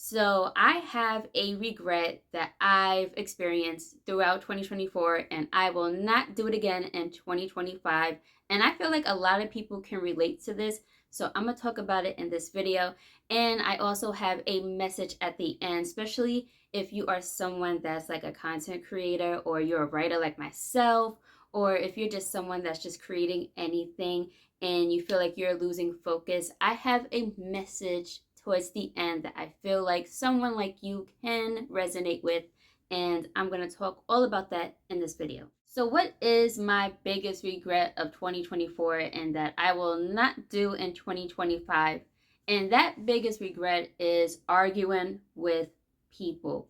So I have a regret that I've experienced throughout 2024, and I will not do it again in 2025. And I feel like a lot of people can relate to this. So I'm going to talk about it in this video. And I also have a message at the end, especially if you are someone that's like a content creator, or you're a writer like myself, or if you're just someone that's just creating anything and you feel like you're losing focus. I have a message towards the end that I feel like someone like you can resonate with, and I'm going to talk all about that in this video. So, what is my biggest regret of 2024 and that I will not do in 2025? And that biggest regret is arguing with people.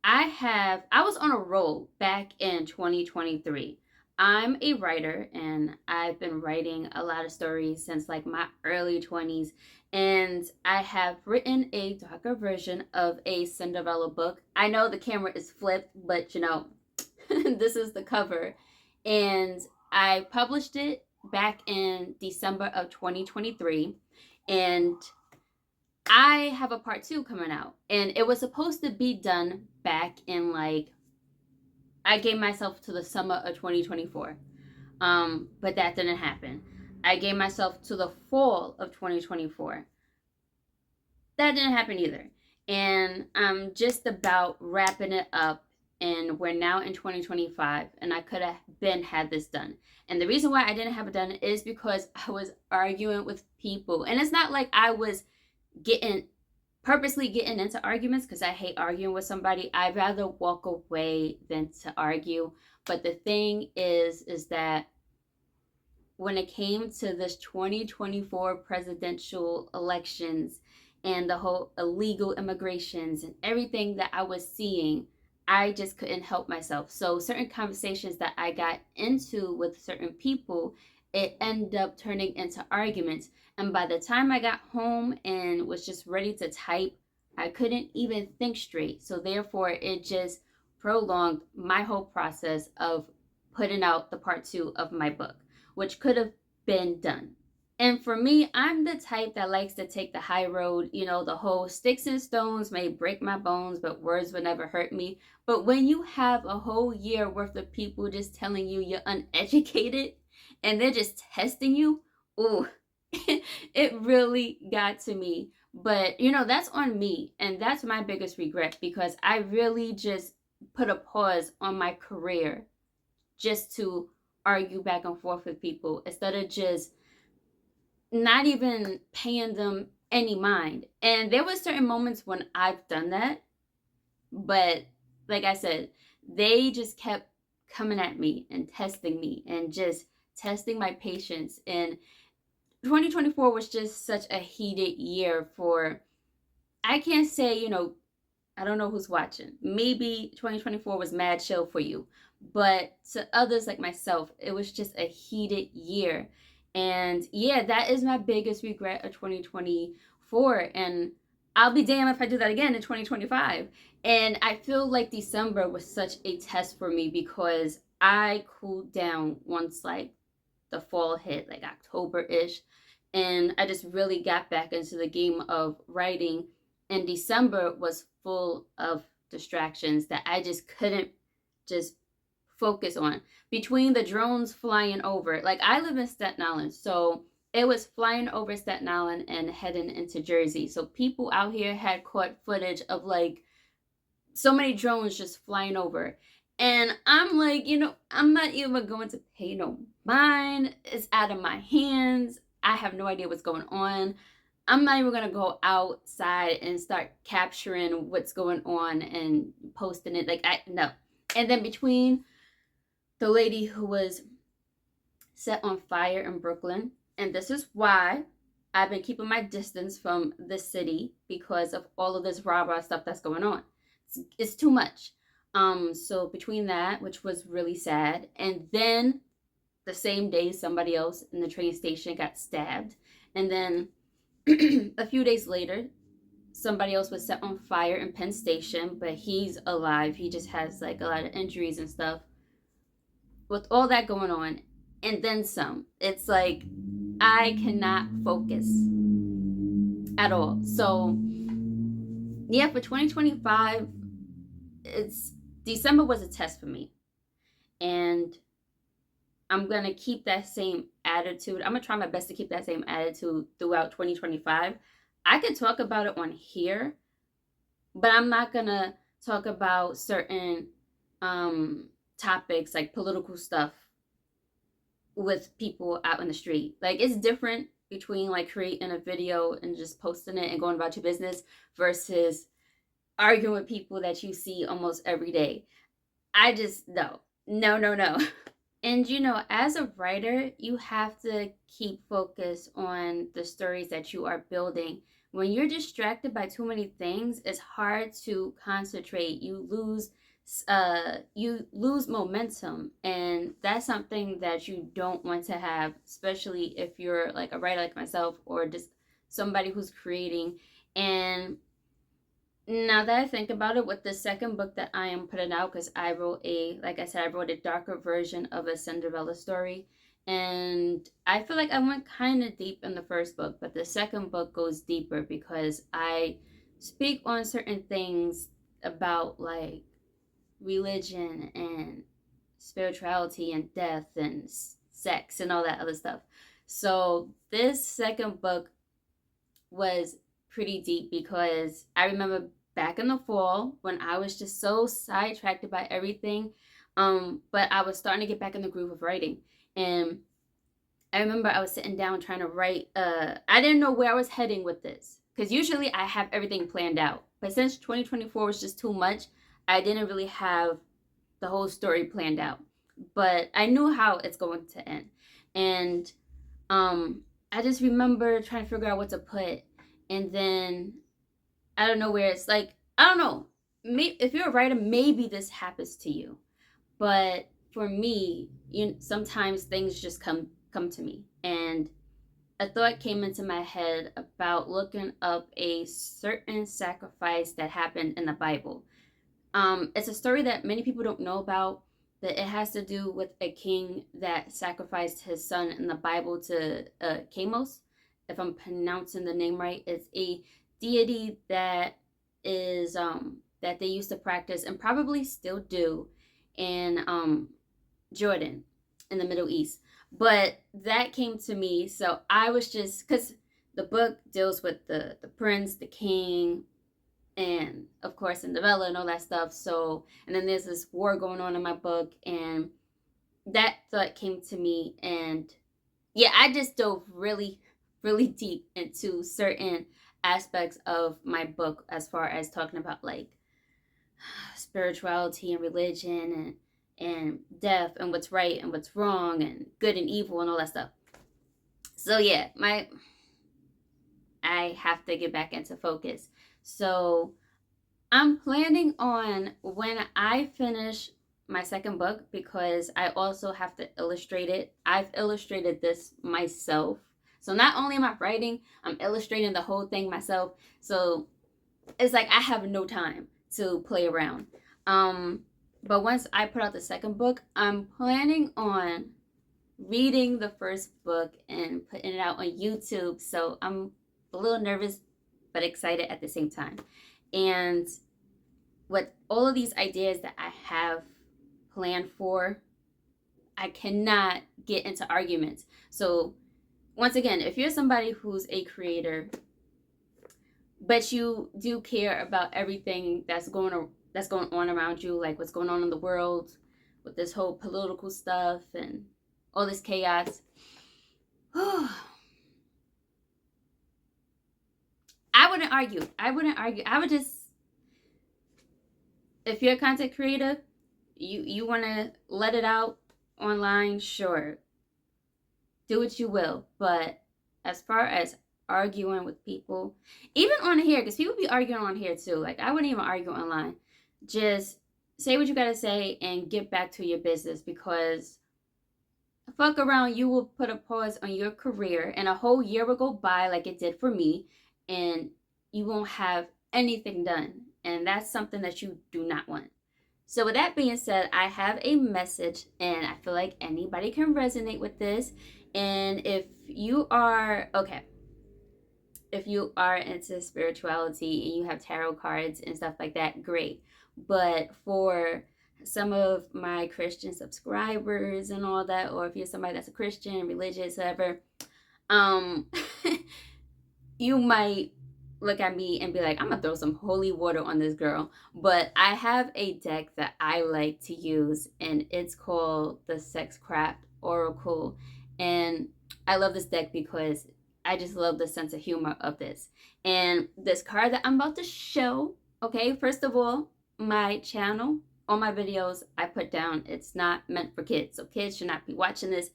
I was on a roll back in 2023. I'm a writer and I've been writing a lot of stories since like my early 20s. And I have written a darker version of a Cinderella book. I know the camera is flipped, but this is the cover. And I published it back in December of 2023. And I have a part two coming out, and it was supposed to be done back in like, I gave myself to the summer of 2024, but that didn't happen. I gave myself to the fall of 2024. That didn't happen either. And I'm just about wrapping it up, and we're now in 2025, and I could have been had this done. And the reason why I didn't have it done is because I was arguing with people, and it's not like I was getting purposely getting into arguments, because I hate arguing with somebody. I'd rather walk away than to argue. But the thing is that when it came to this 2024 presidential elections and the whole illegal immigrations and everything that I was seeing, I just couldn't help myself. So certain conversations that I got into with certain people, it ended up turning into arguments. And by the time I got home and was just ready to type, I couldn't even think straight. So therefore, it just prolonged my whole process of putting out the part two of my book, which could have been done. And for me, I'm the type that likes to take the high road. The whole sticks and stones may break my bones, but words will never hurt me. But when you have a whole year worth of people just telling you you're uneducated and they're just testing you, ooh, it really got to me. But, that's on me. And that's my biggest regret, because I really just put a pause on my career just to argue back and forth with people, instead of just not even paying them any mind. And there were certain moments when I've done that, but like I said, they just kept coming at me and testing me and just testing my patience. And 2024 was just such a heated year for, I can't say, I don't know who's watching. Maybe 2024 was mad chill for you, but to others like myself, it was just a heated year. And yeah, that is my biggest regret of 2024. And I'll be damned if I do that again in 2025. And I feel like December was such a test for me, because I cooled down once like the fall hit, like October-ish. And I just really got back into the game of writing. And December was full of distractions that I just couldn't just focus on. Between the drones flying over, like I live in Staten Island, so it was flying over Staten Island and heading into Jersey. So people out here had caught footage of like so many drones just flying over. And I'm like, I'm not even going to pay no mind. It's out of my hands. I have no idea what's going on. I'm not even going to go outside and start capturing what's going on and posting it. No. And then between the lady who was set on fire in Brooklyn, and this is why I've been keeping my distance from the city, because of all of this rah-rah stuff that's going on. It's too much. So between that, which was really sad, and then the same day somebody else in the train station got stabbed, and then a few days later somebody else was set on fire in Penn Station, but he's alive. He just has like a lot of injuries and stuff. With all that going on, and then some, it's like I cannot focus at all. So yeah, for 2025, it's December was a test for me. And I'm going to keep that same attitude. I'm going to try my best to keep that same attitude throughout 2025. I could talk about it on here, but I'm not going to talk about certain topics like political stuff with people out in the street. Like, it's different between like creating a video and just posting it and going about your business versus arguing with people that you see almost every day. I just, no, no, no, no. And as a writer, you have to keep focus on the stories that you are building. When you're distracted by too many things, it's hard to concentrate. You lose momentum, and that's something that you don't want to have, especially if you're like a writer like myself or just somebody who's creating. And now that I think about it, with the second book that I am putting out, because like I said, I wrote a darker version of a Cinderella story. And I feel like I went kind of deep in the first book, but the second book goes deeper because I speak on certain things about like religion and spirituality and death and sex and all that other stuff. So this second book was pretty deep because I remember back in the fall when I was just so sidetracked by everything. But I was starting to get back in the groove of writing. And I remember I was sitting down trying to write. I didn't know where I was heading with this because usually I have everything planned out. But since 2024 was just too much, I didn't really have the whole story planned out. But I knew how it's going to end. And I just remember trying to figure out what to put. And then I don't know where it's like, I don't know. If you're a writer, maybe this happens to you. But for me, sometimes things just come to me. And a thought came into my head about looking up a certain sacrifice that happened in the Bible. It's a story that many people don't know about, that it has to do with a king that sacrificed his son in the Bible to Chemos. If I'm pronouncing the name right, it's a deity that is that they used to practice and probably still do in Jordan in the Middle East. But that came to me, so I was just, because the book deals with the prince, the king, and of course Cinderella and all that stuff. So, and then there's this war going on in my book, and that thought came to me, and yeah, I just dove really, really deep into certain aspects of my book as far as talking about like spirituality and religion and death and what's right and what's wrong and good and evil and all that stuff. So yeah, I have to get back into focus. So I'm planning on, when I finish my second book, because I also have to illustrate it. I've illustrated this myself. So not only am I writing, I'm illustrating the whole thing myself. So it's like I have no time to play around. But once I put out the second book, I'm planning on reading the first book and putting it out on YouTube. So I'm a little nervous, but excited at the same time. And with all of these ideas that I have planned for, I cannot get into arguments. So once again, if you're somebody who's a creator, but you do care about everything that's going on around you, like what's going on in the world with this whole political stuff and all this chaos, I wouldn't argue. I would just, if you're a content creator, you want to let it out online, sure, do what you will. But as far as arguing with people, even on here, because people be arguing on here too, like I wouldn't even argue online. Just say what you gotta say and get back to your business, because fuck around, you will put a pause on your career and a whole year will go by like it did for me, and you won't have anything done. And that's something that you do not want. So with that being said, I have a message, and I feel like anybody can resonate with this. And if you are, okay, if you are into spirituality and you have tarot cards and stuff like that, great. But for some of my Christian subscribers and all that, or if you're somebody that's a Christian, religious, whatever, um, you might look at me and be like, I'm gonna throw some holy water on this girl. But I have a deck that I like to use, and it's called the Sexcraft Oracle. And I love this deck because I just love the sense of humor of this. And this card that I'm about to show, okay, first of all, my channel, all my videos I put down, it's not meant for kids. So kids should not be watching this.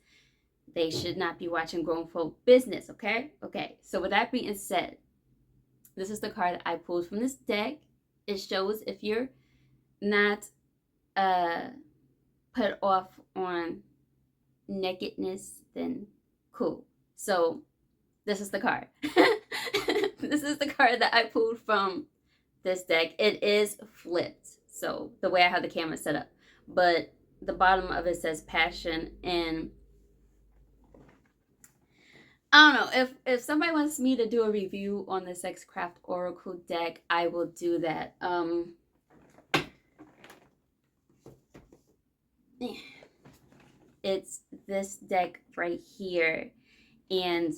They should not be watching grown folk business, okay? Okay, so with that being said, this is the card that I pulled from this deck. It shows if you're not put off on nakedness, then cool. So this is the card. This is the card that I pulled from this deck. It is flipped, so the way I have the camera set up. But the bottom of it says passion, and I don't know, if somebody wants me to do a review on the Sexcraft Oracle deck, I will do that. It's this deck right here. And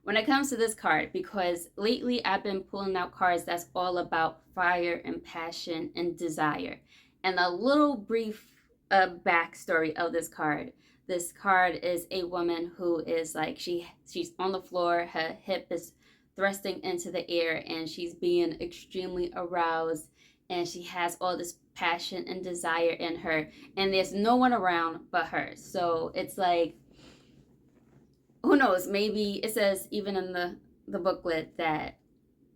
when it comes to this card, because lately I've been pulling out cards that's all about fire and passion and desire. And a little brief backstory of this card. This card is a woman who is like, she's on the floor, her hip is thrusting into the air, and she's being extremely aroused, and she has all this passion and desire in her, and there's no one around but her. So it's like, who knows, maybe it says even in the booklet that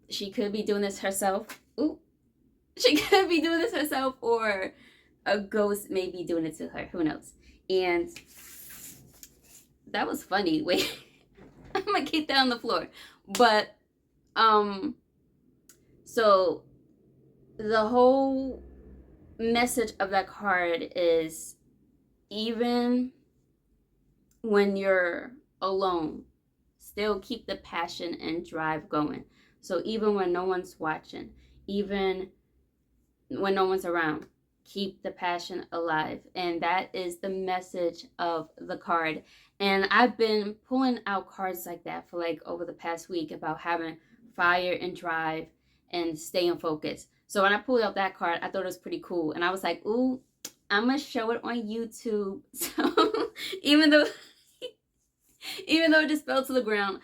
she could be doing this herself. Ooh, she could be doing this herself, or a ghost may be doing it to her, who knows. And that was funny. Wait, I'm gonna keep that on the floor. But so the whole message of that card is, even when you're alone, still keep the passion and drive going. So even when no one's watching, even when no one's around, keep the passion alive. And that is the message of the card. And I've been pulling out cards like that for like over the past week, about having fire and drive and staying focused. So when I pulled out that card, I thought it was pretty cool. And I was like, ooh, I'm gonna show it on YouTube. So even though it just fell to the ground,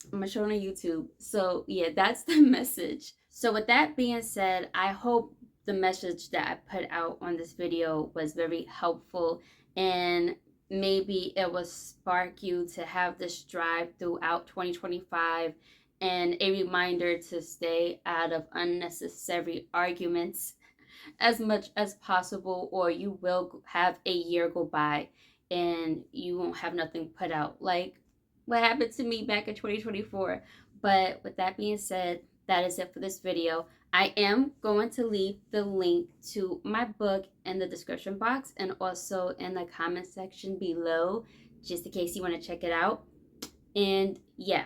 I'm gonna show it on YouTube. So yeah, that's the message. So with that being said, I hope the message that I put out on this video was very helpful, and maybe it will spark you to have this drive throughout 2025, and a reminder to stay out of unnecessary arguments as much as possible, or you will have a year go by and you won't have nothing put out, like what happened to me back in 2024. But with that being said, that is it for this video. I am going to leave the link to my book in the description box, and also in the comment section below, just in case you want to check it out. And yeah,